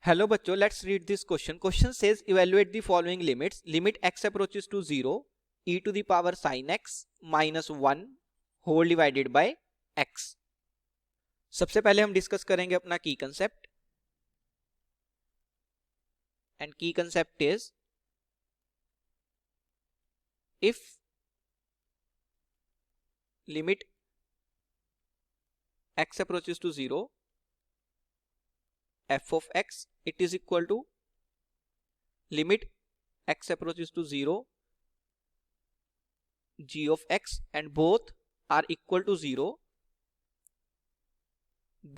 Hello बच्चों, let's read this question. Question says evaluate the following limits. Limit x approaches to 0 e to the power sin x minus 1 whole divided by x. सबसे पहले हम discuss करेंगे अपना key concept. And key concept is if limit x approaches to 0 f of x it is equal to limit x approaches to 0 g of x and both are equal to 0,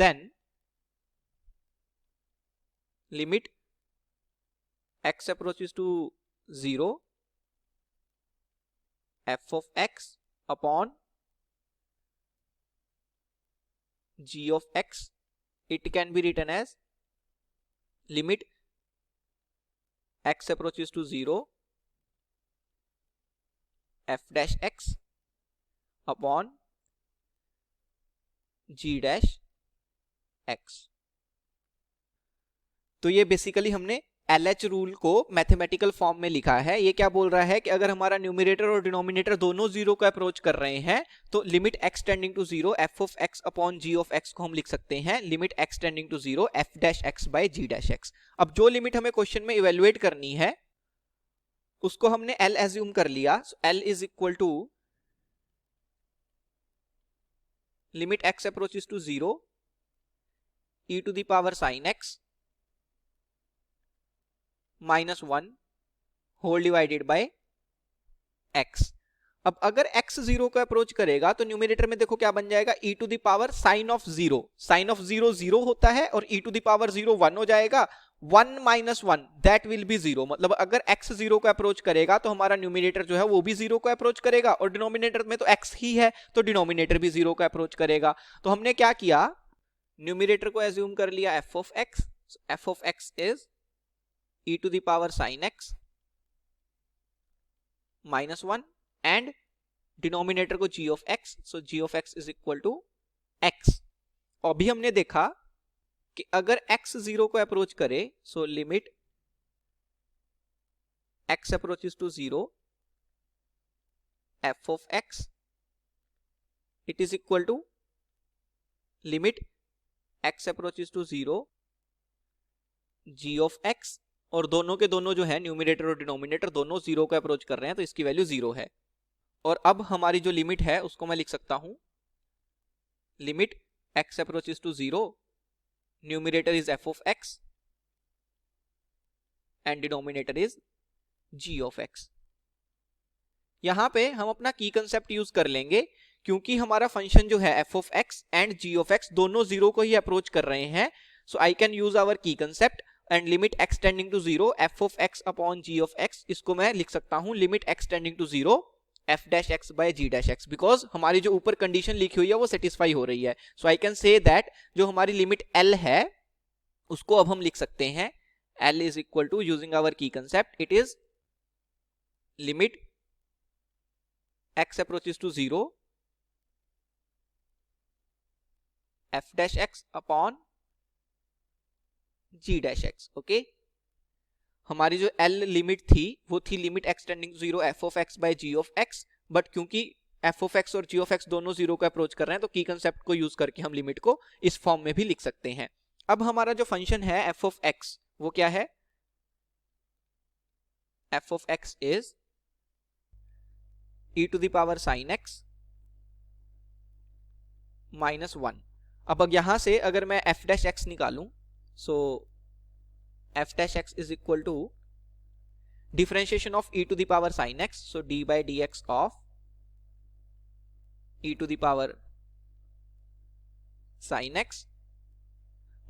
then limit x approaches to 0 f of x upon g of x, it can be written as limit x approaches to 0 f dash x upon g dash x. तो ये basically हमने LH rule को mathematical form में लिखा है. ये क्या बोल रहा है कि अगर हमारा न्यूमरेटर और डिनोमिनेटर दोनों जीरो को अप्रोच कर रहे हैं तो limit x tending to 0 f of x upon g of x को हम लिख सकते हैं limit x tending to 0 f dash x by g dash x. अब जो लिमिट हमें क्वेश्चन में इवेलुएट करनी है उसको हमने L एज्यूम कर लिया. L is equal to limit x approaches to 0 e to the power sin x minus 1 whole divided by x. अब अगर x 0 को अप्रोच करेगा तो न्यूमरेटर में देखो क्या बन जाएगा, e to the power sine of 0. Sine of 0 0 होता है और e टू द पावर 0 1 हो जाएगा. 1 माइनस 1 दैट विल बी 0. मतलब अगर x 0 को अप्रोच करेगा तो हमारा न्यूमरेटर जो है वो भी 0 को अप्रोच करेगा और डिनोमिनेटर में तो x ही है तो डिनोमिनेटर भी 0 को अप्रोच करेगा. तो हमने क्या किया, न्यूमरेटर को एज्यूम कर लिया f of x. f of x is e to the power sin x minus 1 and denominator को g of x, so g of x is equal to x. और भी हमने देखा कि अगर x 0 को अप्रोच करे so limit x approaches to 0 f of x it is equal to limit x approaches to 0 g of x. और दोनों के दोनों जो है न्यूमरेटर और डिनोमिनेटर दोनों 0 को अप्रोच कर रहे हैं तो इसकी वैल्यू 0 है. और अब हमारी जो लिमिट है उसको मैं लिख सकता हूं limit x approaches to 0 numerator is f of x and denominator is g of x. यहां पे हम अपना की कंसेप्ट यूज कर लेंगे क्योंकि हमारा फंक्शन जो है f of x and g of x दोनों 0 को ही अप्रोच कर रहे हैं. So I can use our की concept and limit x tending to 0 f of x upon g of x. इसको मैं लिख सकता हूं limit x tending to 0 f dash x by g dash x. Because हमारी जो ऊपर कंडीशन लिखी हुई है वो सेटिस्फाई हो रही है. सो आई कैन से दैट जो हमारी लिमिट L है उसको अब हम लिख सकते हैं L is equal to using our की concept it is limit x approaches to 0 f dash x upon g dash x. Okay, हमारी जो L लिमिट थी वो थी limit x tending to 0 f of x by g of x. But क्योंकि f of x और g of x दोनों 0 को approach कर रहे हैं तो की कंसेप्ट को यूज करके हम लिमिट को इस फॉर्म में भी लिख सकते हैं. अब हमारा जो फंक्शन है f ऑफ x वो क्या है, f of x is e to the power sin x minus 1. अब यहां से अगर मैं f डैश x निकालूं so f dash x is equal to differentiation of e to the power sin x, so d by dx of e to the power sin x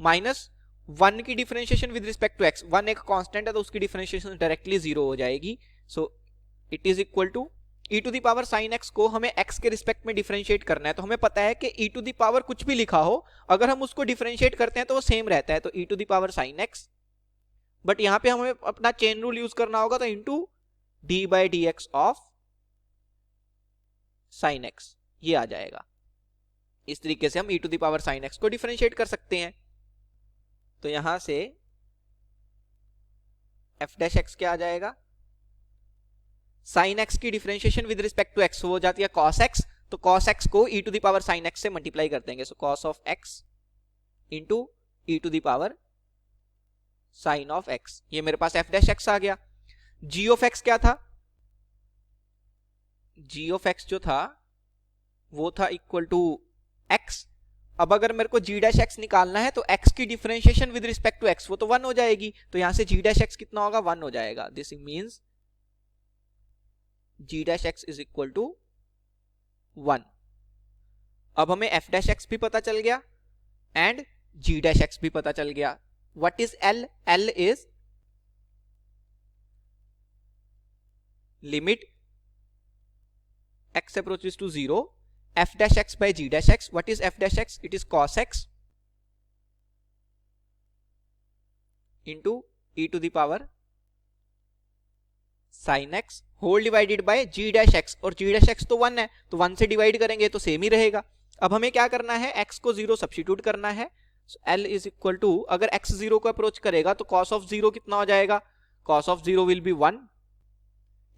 minus 1 की differentiation with respect to x. 1 एक constant है तो उसकी differentiation directly 0 हो जाएगी. So it is equal to e to the power sin x को हमें x के रिस्पेक्ट में डिफरेंशिएट करना है. तो हमें पता है कि e टू द पावर कुछ भी लिखा हो अगर हम उसको डिफरेंशिएट करते हैं तो वो सेम रहता है. तो e to the power sin x, but यहां पे हमें अपना चेन रूल यूज करना होगा तो into d by dx of sin x ये आ जाएगा. इस तरीके से हम e to the power sin x को डिफरेंशिएट कर सकते हैं. तो यहां से एफ डैश एक्स क्या आ जाएगा, साइन एक्स की differentiation with respect to x हो जाती है कॉस एक्स, तो कॉस एक्स को e to the power sine x से मल्टीप्लाई कर देंगे, so cos of x into e to the power sine of x, ये मेरे पास एफ डैश एक्स आ गया। जी ऑफ एक्स क्या था, जी ऑफ एक्स जो था वो था इक्वल टू एक्स। अब अगर मेरे को जी डैश एक्स निकालना है तो एक्स की differentiation with respect to x वो तो 1 हो जाएगी, तो यहां से जी डैश एक्स कितना होगा, 1 हो जाएगा। This means g dash x is equal to 1। अब हमें एफ डैश एक्स भी पता चल गया एंड जी डैश एक्स भी पता चल गया। What is L, L is limit x approaches to 0 f dash x by g dash x. What is f dash x? It is cos x into e to the power sin x whole divided by g dash x, और g dash x तो 1 है तो 1 से divide करेंगे तो same ही रहेगा। अब हमें क्या करना है, x को 0 सब्स्टिट्यूट करना है। l इज इक्वल टू, अगर x 0 को अप्रोच करेगा तो cos ऑफ 0 कितना हो जाएगा, cos of 0 will be 1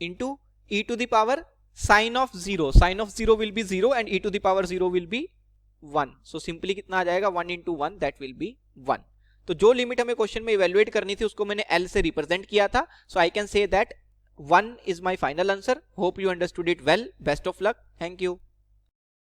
into e to the power sine of 0, sine of 0 will be 0 and e to the power 0 will be 1, so simply कितना आ जाएगा 1 इंटू 1 दैट विल बी 1। तो जो लिमिट हमें question में इवेल्युएट करनी थी उसको मैंने L से रिप्रेजेंट किया था, so I can say that 1 is my final answer. Hope you understood it well. Best of luck. Thank you.